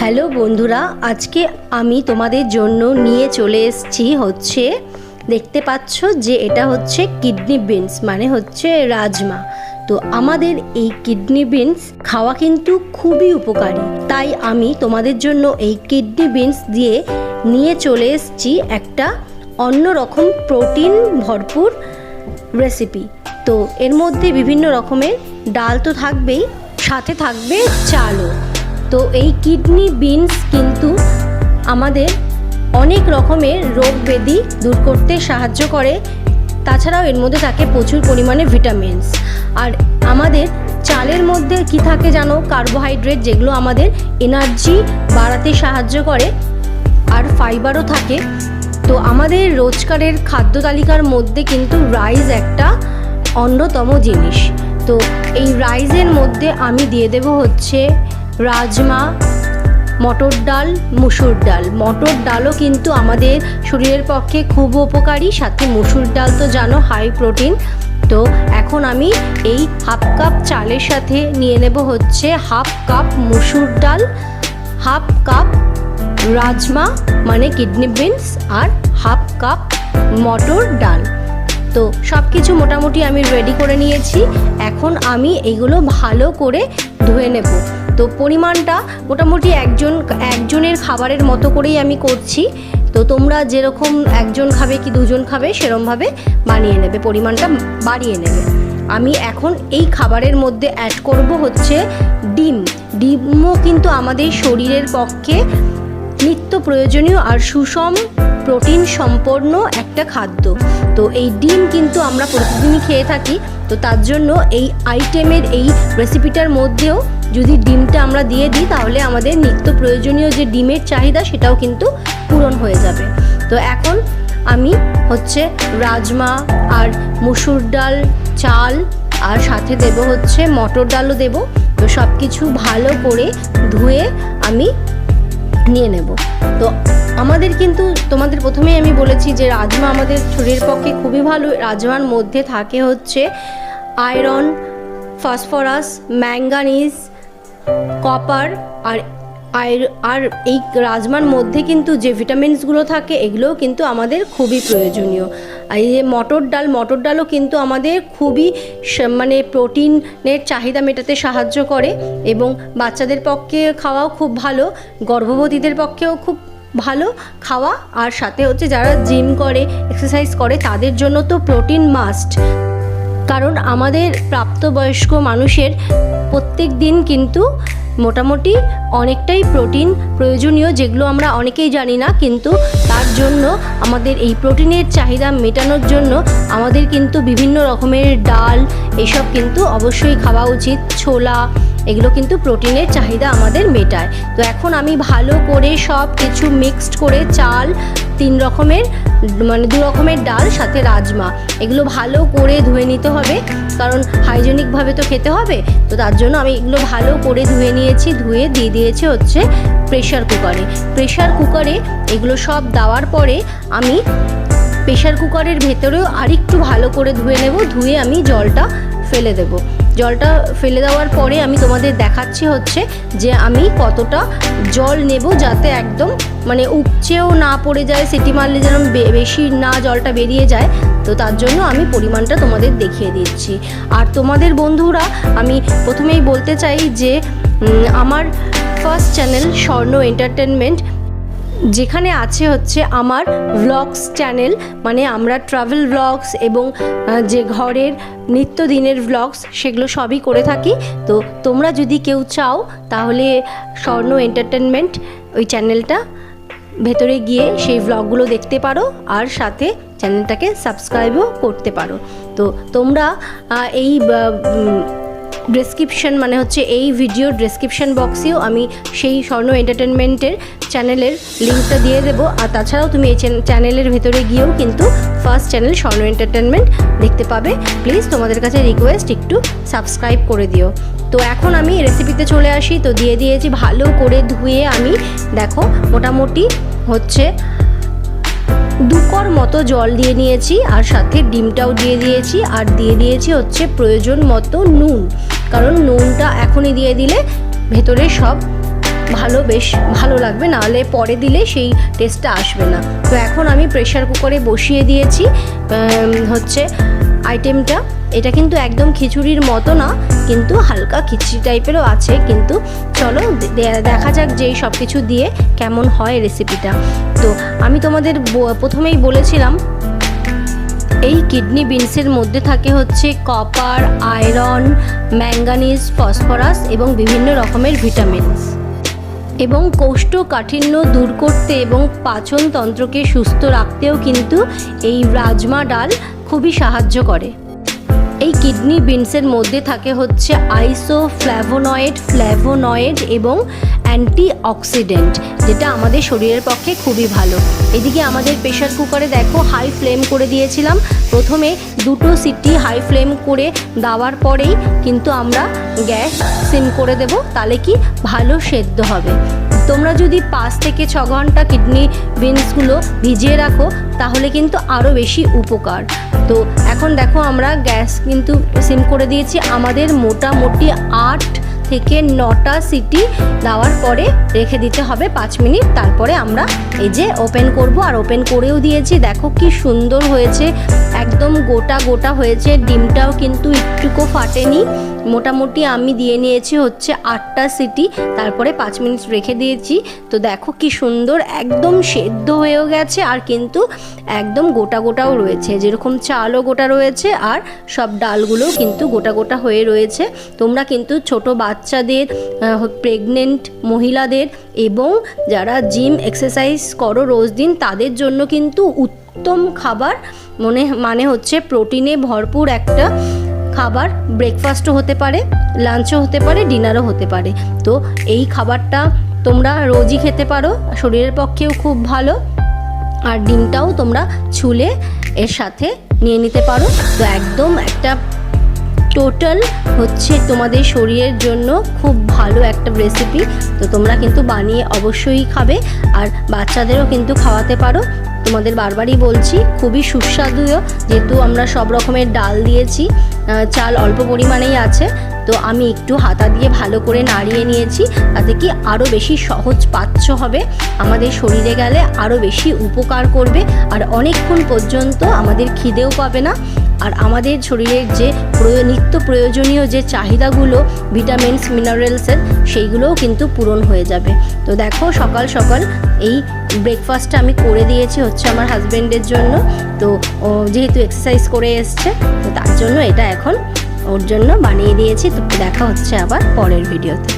Hello বন্ধুরা, আজকে আমি তোমাদের জন্য নিয়ে চলে এসেছি হচ্ছে দেখতে পাচ্ছ যে এটা হচ্ছে কিডনি বিনস মানে হচ্ছে রাজমা। তো আমাদের এই কিডনি বিনস খাওয়া কিন্তু খুবই উপকারী, তাই আমি তোমাদের জন্য এই কিডনি বিনস দিয়ে নিয়ে চলে এসেছি একটা অন্যরকম প্রোটিন ভরপুর রেসিপি। তো এর মধ্যে বিভিন্ন রকমের ডাল তো থাকবেই, সাথে থাকবে চালও। তো এই কিডনি বিনস কিন্তু আমাদের অনেক রকমের রোগ ব্যাধি দূর করতে সাহায্য করে। তাছাড়াও এর মধ্যে থাকে প্রচুর পরিমাণে ভিটামিনস। আর আমাদের চালের মধ্যে কি থাকে জানো? কার্বোহাইড্রেট, যেগুলো আমাদের এনার্জি বাড়াতে সাহায্য করে। আর ফাইবারও থাকে। তো আমাদের রোজকারের খাদ্য তালিকার মধ্যে কিন্তু রাইস একটা অন্যতম জিনিস। তো এই রাইসের মধ্যে আমি দিয়ে দেব হচ্ছে রাজমা, মটর ডাল, মুসুর ডাল। মটর ডালও কিন্তু আমাদের শরীরের পক্ষে খুব উপকারী, সাথে মুসুর ডাল তো জানো হাই প্রোটিন। তো এখন আমি এই হাফ কাপ চালের সাথে নিয়ে নেব হচ্ছে হাফ কাপ মুসুর ডাল, হাফ কাপ রাজমা মানে কিডনি বিনস, আর হাফ কাপ মটর ডাল। তো সব কিছু মোটামুটি আমি রেডি করে নিয়েছি। এখন আমি এইগুলো ভালো করে ধুয়ে নেব। তো পরিমাণটা মোটামুটি একজনের খাবারের মতো করেই আমি করছি। তো তোমরা যেরকম একজন খাবে কি দুজন খাবে সেরকমভাবে বানিয়ে নেবে, পরিমাণটা বাড়িয়ে নেবে। আমি এখন এই খাবারের মধ্যে অ্যাড করব হচ্ছে ডিম। ডিমও কিন্তু আমাদের শরীরের পক্ষে নিত্য প্রয়োজনীয় আর সুষম প্রোটিন সম্পন্ন একটা খাদ্য। তো এই ডিম কিন্তু আমরা প্রতিদিনই খেয়ে থাকি। তো তার জন্য এই আইটেমের এই রেসিপিটার মধ্যেও যদি ডিমটা আমরা দিয়ে দিই তাহলে আমাদের নিত্য প্রয়োজনীয় যে ডিমের চাহিদা সেটাও কিন্তু পূরণ হয়ে যাবে। তো এখন আমি হচ্ছে রাজমা আর মুসুর ডাল, চাল আর সাথে দেব হচ্ছে মটর ডালও দেব। তো সব কিছু ভালো করে ধুয়ে আমি নিয়ে নেব। তো আমাদের কিন্তু তোমাদের প্রথমেই আমি বলেছি যে রাজমা আমাদের শরীরের পক্ষে খুবই ভালো। রাজমার মধ্যে থাকে হচ্ছে আয়রন, ফসফরাস, ম্যাঙ্গানিজ, কপার আর এই রাজমার মধ্যে কিন্তু যে ভিটামিনসগুলো থাকে এগুলোও কিন্তু আমাদের খুবই প্রয়োজনীয়। আর এই যে মটর ডালও কিন্তু আমাদের খুবই মানে প্রোটিনের চাহিদা মেটাতে সাহায্য করে এবং বাচ্চাদের পক্ষে খাওয়াও খুব ভালো, গর্ভবতীদের পক্ষেও খুব ভালো খাওয়া। আর সাথে হচ্ছে যারা জিম করে, এক্সারসাইজ করে তাদের জন্য তো প্রোটিন মাস্ট, কারণ আমাদের প্রাপ্তবয়স্ক মানুষের প্রত্যেক দিন কিন্তু মোটামুটি অনেকটাই প্রোটিন প্রয়োজনীয়, যেগুলো আমরা অনেকেই জানি না। কিন্তু তার জন্য আমাদের এই প্রোটিনের চাহিদা মেটানোর জন্য আমাদের কিন্তু বিভিন্ন রকমের ডাল এসব কিন্তু অবশ্যই খাওয়া উচিত। ছোলা, এগুলো কিন্তু প্রোটিনের চাহিদা আমাদের মেটায়। তো এখন আমি ভালো করে সব কিছু মিক্সড করে চাল, 3 রকমের মানে 2 রকমের ডাল সাথে রাজমা, এগুলো ভালো করে ধুয়ে নিতে হবে, কারণ হাইজেনিকভাবে তো খেতে হবে। তো তার জন্য আমি এগুলো ভালো করে ধুয়ে নিয়েছি। ধুয়ে দিয়ে দিয়েছি হচ্ছে প্রেশার কুকারে এগুলো সব দেওয়ার পরে আমি প্রেশার কুকারের ভেতরেও আরেকটু ভালো করে ধুয়ে নেব। ধুয়ে আমি জলটা ফেলে দেব। জলটা ফেলে দেওয়ার পরে আমি তোমাদের দেখাচ্ছি হচ্ছে যে আমি কতটা জল নেব, যাতে একদম মানে উপচেও না পড়ে যায়, সিটি মারলে যেন বেশি না জলটা বেরিয়ে যায়। তো তার জন্য আমি পরিমাণটা তোমাদের দেখিয়ে দিচ্ছি। আর তোমাদের বন্ধুরা আমি প্রথমেই বলতে চাই যে আমার ফার্স্ট চ্যানেল স্বর্ণ এন্টারটেনমেন্ট, যেখানে আছে হচ্ছে আমার ভ্লগস চ্যানেল, মানে আমরা ট্রাভেল ভ্লগস এবং যে ঘরের নিত্যদিনের ভ্লগস সেগুলো সবই করে থাকি। তো তোমরা যদি কেউ চাও তাহলে স্বর্ণ এন্টারটেনমেন্ট ওই চ্যানেলটা ভেতরে গিয়ে সেই ভ্লগগুলো দেখতে পারো, আর সাথে চ্যানেলটাকে সাবস্ক্রাইবও করতে পারো। তো তোমরা এই ডেসক্রিপশন মানে হচ্ছে এই ভিডিওর ডেসক্রিপশন বক্সেও আমি সেই স্বর্ণ এন্টারটেনমেন্টের চ্যানেলের লিঙ্কটা দিয়ে দেবো। আর তাছাড়াও তুমি এই চ্যানেলের ভেতরে গিয়েও কিন্তু ফার্স্ট চ্যানেল স্বর্ণ এন্টারটেনমেন্ট দেখতে পাবে। প্লিজ তোমাদের কাছে রিকোয়েস্ট, একটু সাবস্ক্রাইব করে দিও। তো এখন আমি রেসিপিতে চলে আসি। তো দিয়ে দিয়েছি ভালো করে ধুয়ে আমি, দেখো মোটামুটি হচ্ছে 2 কড় মতো জল দিয়ে নিয়েছি, আর সাথে ডিমটাও দিয়ে দিয়েছি, আর দিয়ে দিয়েছি হচ্ছে প্রয়োজন মতো নুন, কারণ নুনটা এখনই দিয়ে দিলে ভেতরে সব বেশ ভালো লাগবে, নাহলে পরে দিলে সেই টেস্টটা আসবে না। তো এখন আমি প্রেশার কুকারে বসিয়ে দিয়েছি হচ্ছে আইটেমটা। এটা কিন্তু একদম খিচুড়ির মতো না, কিন্তু হালকা খিচুড়ি টাইপেরও আছে। কিন্তু চলো দেখা যাক যে সব কিছু দিয়ে কেমন হয় রেসিপিটা। তো আমি তোমাদের প্রথমেই বলেছিলাম এই কিডনি বিনসের মধ্যে থাকে হচ্ছে কপার, আয়রন, ম্যাঙ্গানিজ, ফসফরাস এবং বিভিন্ন রকমের ভিটামিনস, এবং কোষ্ঠকাঠিন্য দূর করতে এবং পাচনতন্ত্রকে সুস্থ রাখতেও কিন্তু এই রাজমা ডাল খুবই সাহায্য করে। এই কিডনি বিনসের মধ্যে থাকে হচ্ছে ফ্ল্যাভোনয়েড এবং অ্যান্টিঅক্সিডেন্ট, যেটা আমাদের শরীরের পক্ষে খুবই ভালো। এদিকে আমাদের প্রেশার কুকারে দেখো হাই ফ্লেম করে দিয়েছিলাম। প্রথমে 2 সিটি হাই ফ্লেম করে দেওয়ার পরেই কিন্তু আমরা গ্যাস সিম করে দেব, তাহলে কি ভালো সেদ্ধ হবে। তোমরা যদি 5 থেকে 6 ঘন্টা কিডনি বিনসগুলো ভিজিয়ে রাখো তাহলে কিন্তু আরও বেশি উপকার। তো এখন দেখো আমরা গ্যাস কিন্তু সিম করে দিয়েছি। আমাদের মোটামুটি 8 থেকে 9টা সিটি দেওয়ার পরে রেখে দিতে হবে 5 মিনিট। তারপরে আমরা এই যে ওপেন করব, আর ওপেন করেও দিয়েছি। দেখো কি সুন্দর হয়েছে, একদম গোটা গোটা হয়েছে। ডিমটাও কিন্তু একটুকু ফাটেনি। মোটামুটি আমি দিয়ে নিয়েছি হচ্ছে 8টা সিটি, তারপরে 5 মিনিট রেখে দিয়েছি। তো দেখো কি সুন্দর একদম সেদ্ধ হয়েও গেছে, আর কিন্তু একদম গোটা গোটাও রয়েছে, যেরকম চালও গোটা রয়েছে আর সব ডালগুলোও কিন্তু গোটা গোটা হয়ে রয়েছে। তোমরা কিন্তু ছোট বাচ্চাদের, প্রেগনেন্ট মহিলাদের এবং যারা জিম এক্সারসাইজ করো রোজ দিন, তাদের জন্য কিন্তু উত্তম খাবার, মানে হচ্ছে প্রোটিনে ভরপুর একটা খাবার। ব্রেকফাস্টও হতে পারে, লাঞ্চও হতে পারে, ডিনারও হতে পারে। তো এই খাবারটা তোমরা রোজই খেতে পারো, শরীরের পক্ষেও খুব ভালো। আর ডিমটাও তোমরা ছুলে এর সাথে নিয়ে নিতে পারো। তো একদম একটা টোটাল হচ্ছে তোমাদের শরীরের জন্য খুব ভালো একটা রেসিপি। তো তোমরা কিন্তু বানিয়ে অবশ্যই খাবে, আর বাচ্চাদেরও কিন্তু খাওয়াতে পারো। তোমাদের বারবারই বলছি খুবই সুস্বাদুও, যেহেতু আমরা সব রকমের ডাল দিয়েছি, চাল অল্প পরিমাণেই আছে। তো আমি একটু হাতা দিয়ে ভালো করে নাড়িয়ে নিয়েছি, তাতে কি আরও বেশি সহজ পাচ্য হবে, আমাদের শরীরে গেলে আরও বেশি উপকার করবে, আর অনেকক্ষণ পর্যন্ত আমাদের খিদেও পাবে না। আর আমাদের শরীরের যে নিত্য প্রয়োজনীয় যে চাহিদাগুলো ভিটামিনস, মিনারেলসের, সেইগুলোও কিন্তু পূরণ হয়ে যাবে। তো দেখো সকাল সকাল এই ব্রেকফাস্টটা আমি করে দিয়েছি হচ্ছে আমার হাজব্যান্ডের জন্য। তো ও যেহেতু এক্সারসাইজ করে এসছে, তো তার জন্য এটা এখন ওর জন্য বানিয়ে দিয়েছি। তো দেখা হচ্ছে আবার পরের ভিডিওতে।